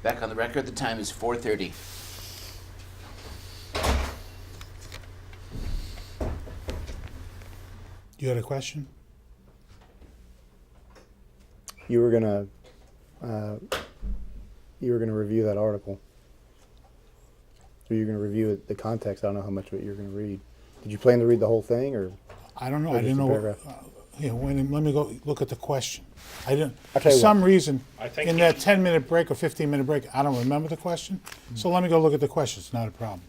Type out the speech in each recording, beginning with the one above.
Back on the record, the time is 4:30. You had a question? You were gonna review that article. So you're gonna review it, the context. I don't know how much of it you're gonna read. Did you plan to read the whole thing, or? I don't know. Or I didn't just a know. paragraph? Let me go look at the question. I didn't. I'll For tell you some what. reason, I think in he- that 10-minute break or 15-minute break, I don't remember the question. So let me go look at the question. It's not a problem.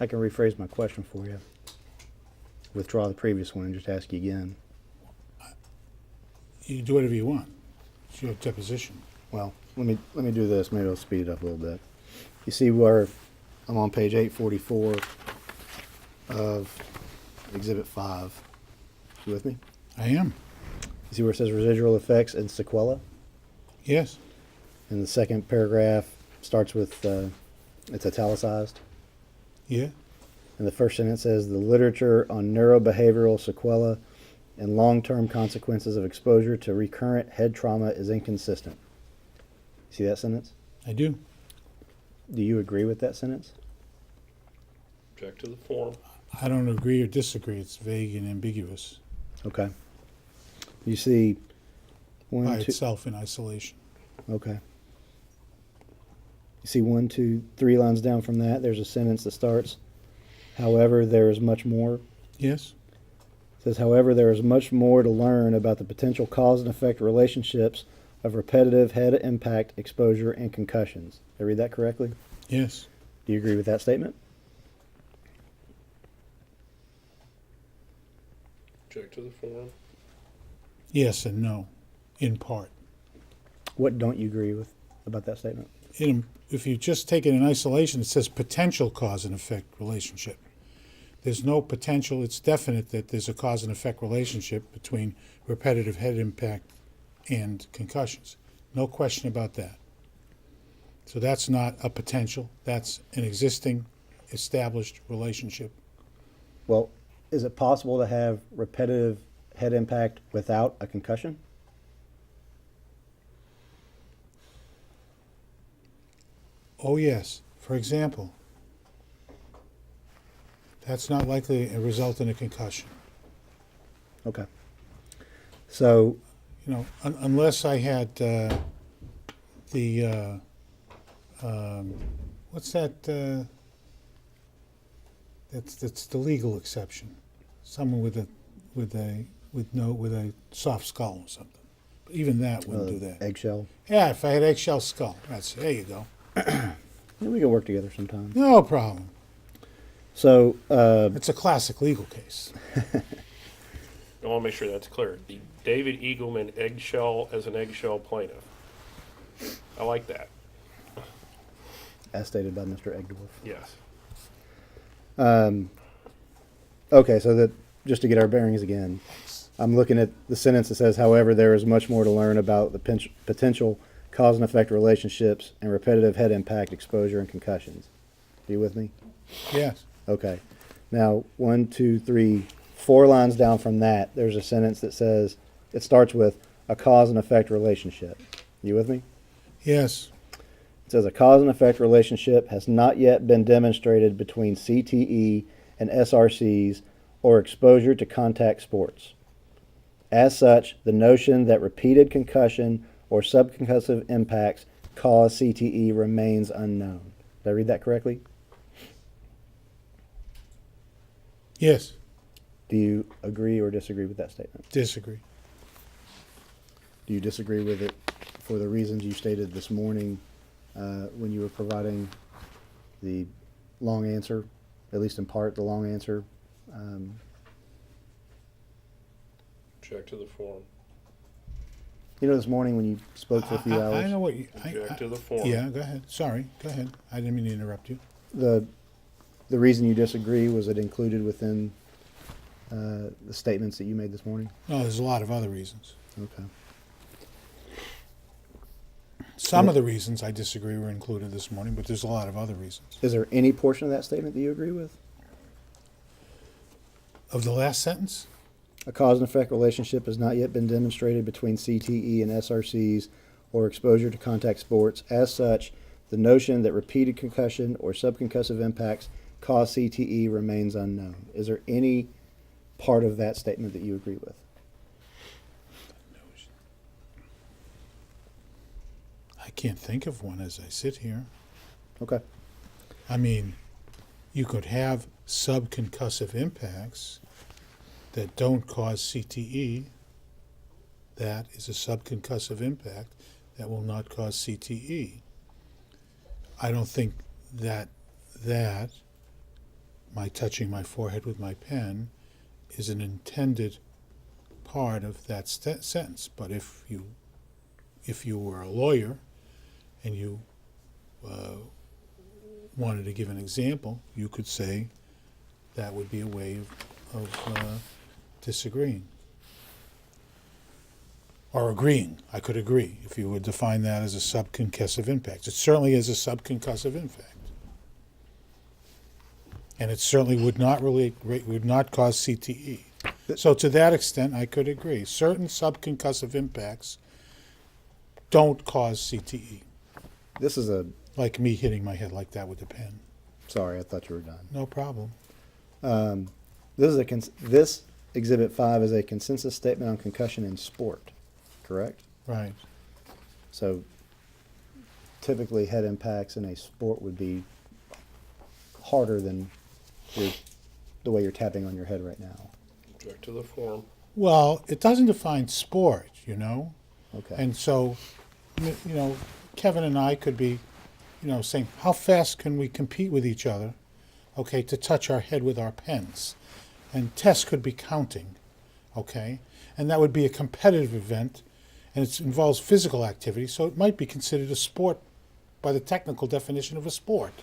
I can rephrase my question for you. Withdraw the previous one and just ask you again. You can do whatever you want. It's your deposition. Well, let me do this. Maybe I'll speed it up a little bit. You see where I'm on page 844 of Exhibit 5. You with me? I am. You see where it says residual effects and sequela? Yes. And the second paragraph starts with, it's italicized. Yeah. And the first sentence says, the literature on neurobehavioral sequela and long-term consequences of exposure to recurrent head trauma is inconsistent. See that sentence? I do. Do you agree with that sentence? Object to the form. I don't agree or disagree. It's vague and ambiguous Okay. You see by one, two, itself in isolation. okay. You see 1, 2, 3 lines down from that, there's a sentence that starts, however, there is much more. Yes. It says, however, there is much more to learn about the potential cause and effect relationships of repetitive head impact, exposure, and concussions. Did I read that correctly? Yes. Do you agree with that statement? Object to the form. Yes and no, in part. What don't you agree with about that statement? If you just take it in isolation, it says potential cause and effect relationship. There's no potential. It's definite that there's a cause and effect relationship between repetitive head impact and concussions. No question about that. So that's not a potential. That's an existing, established relationship. Well, is it possible to have repetitive head impact without a concussion? Oh, yes. For example, that's not likely to result in a concussion. Okay. So, You know, unless I had what's that? That's the legal exception. Someone with a soft skull or something. But even that wouldn't do that. eggshell. Yeah, if I had eggshell skull, there you go. Yeah, we can work together sometime. No problem. So, It's a classic legal case. I want to make sure that's clear. The David Eagleman eggshell as an eggshell plaintiff. I like that. as stated by Mr. Egdorf. Yes. Okay, so that just to get our bearings again, I'm looking at the sentence that says, however, there is much more to learn about the potential cause and effect relationships and repetitive head impact, exposure, and concussions. Are you with me? Yes. Okay. Now, 1, 2, 3, 4 lines down from that, there's a sentence that says, it starts with a cause and effect relationship. You with me? Yes. It says a cause and effect relationship has not yet been demonstrated between CTE and SRCs or exposure to contact sports. As such, the notion that repeated concussion or subconcussive impacts cause CTE remains unknown. Did I read that correctly? Yes. Do you agree or disagree with that statement? Disagree. Do you disagree with it for the reasons you stated this morning when you were providing the long answer, at least in part the long answer Object to the form. You know, this morning when you spoke for a few hours, I know what you. Object to the form. Yeah, go ahead. Sorry, go ahead. I didn't mean to interrupt you. the reason you disagree, was it included within the statements that you made this morning? No, there's a lot of other reasons. Okay. Some of the reasons I disagree were included this morning, but there's a lot of other reasons. Is there any portion of that statement that you agree with? Of the last sentence? A cause and effect relationship has not yet been demonstrated between CTE and SRCs or exposure to contact sports. As such, the notion that repeated concussion or subconcussive impacts cause CTE remains unknown. Is there any part of that statement that you agree with? I can't think of one as I sit here. Okay. I mean, you could have subconcussive impacts that don't cause CTE. That is a subconcussive impact that will not cause CTE. I don't think that my touching my forehead with my pen is an intended part of that sentence. But if you were a lawyer and you wanted to give an example, you could say that would be a way of disagreeing. Or agreeing. I could agree if you would define that as a subconcussive impact. It certainly is a subconcussive impact. And it certainly would not cause CTE. So to that extent, I could agree. Certain subconcussive impacts don't cause CTE. This is a, Like me hitting my head like that with a pen. sorry, I thought you were done. No problem. This Exhibit 5 is a consensus statement on concussion in sport, correct? Right. So typically head impacts in a sport would be harder than the way you're tapping on your head right now. Object to the form. Well, it doesn't define sport, you know? Okay. And so, you know, Kevin and I could be, saying, how fast can we compete with each other, okay, to touch our head with our pens? And Tess could be counting, okay? And that would be a competitive event, and it involves physical activity, so it might be considered a sport by the technical definition of a sport.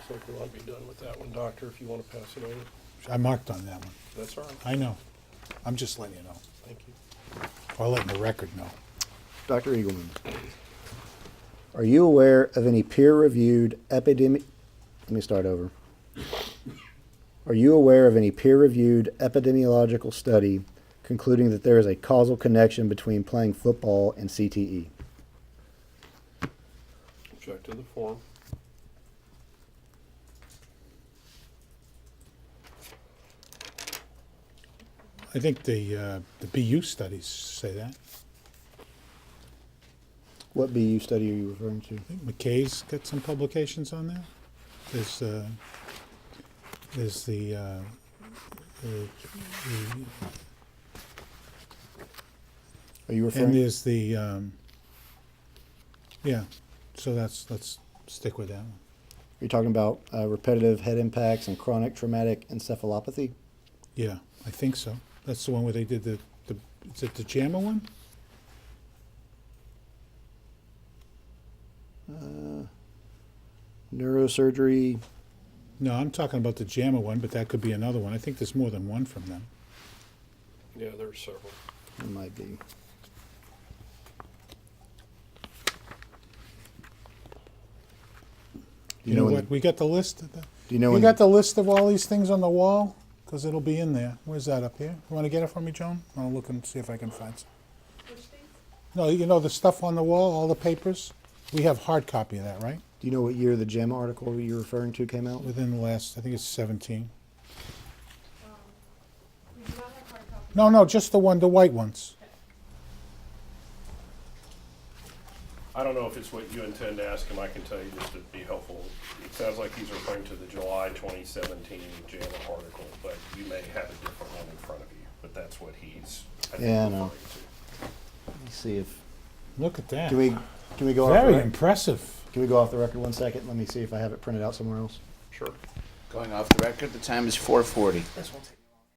So we want to be done with that one, Doctor, if you want to pass it over. I marked on that one. That's all right. I know. I'm just letting you know, Thank you. or letting the record know. Dr. Eagleman, are you aware of any peer-reviewed Let me start over. Are you aware of any peer-reviewed epidemiological study concluding that there is a causal connection between playing football and CTE? Object to the form. I think the BU studies say that. What BU study are you referring to? I think McKay's got some publications on that. There's the Are you and referring? there's the yeah. So let's stick with that one. Are you talking about repetitive head impacts and chronic traumatic encephalopathy? Yeah, I think so. That's the one where they did the is it the JAMA one? Neurosurgery. No, I'm talking about the JAMA one, but that could be another one. I think there's more than one from them. Yeah, there's several. It might be. You know when what? We got the list. Do you know You when? got the list of all these things on the wall? Because it'll be in there. Where's that up here? You want to get it for me, Joan? I'll look and see if I can find some. No, you know the stuff on the wall, all the papers? We have hard copy of that, right? Do you know what year the JAMA article you're referring to came out? Within the last, I think it's 17. We do not have hard copies. No, just the white ones. I don't know if it's what you intend to ask him. I can tell you just to be helpful. It sounds like he's referring to the July 2017 JAMA article, but you may have a different one in front of you. But that's what he's, I think, Yeah, I referring know. to. Let me see if Look at that. can we go off Very right? impressive. Can we go off the record 1 second? Let me see if I have it printed out somewhere else. Sure. Going off the record, the time is 4:40. This won't take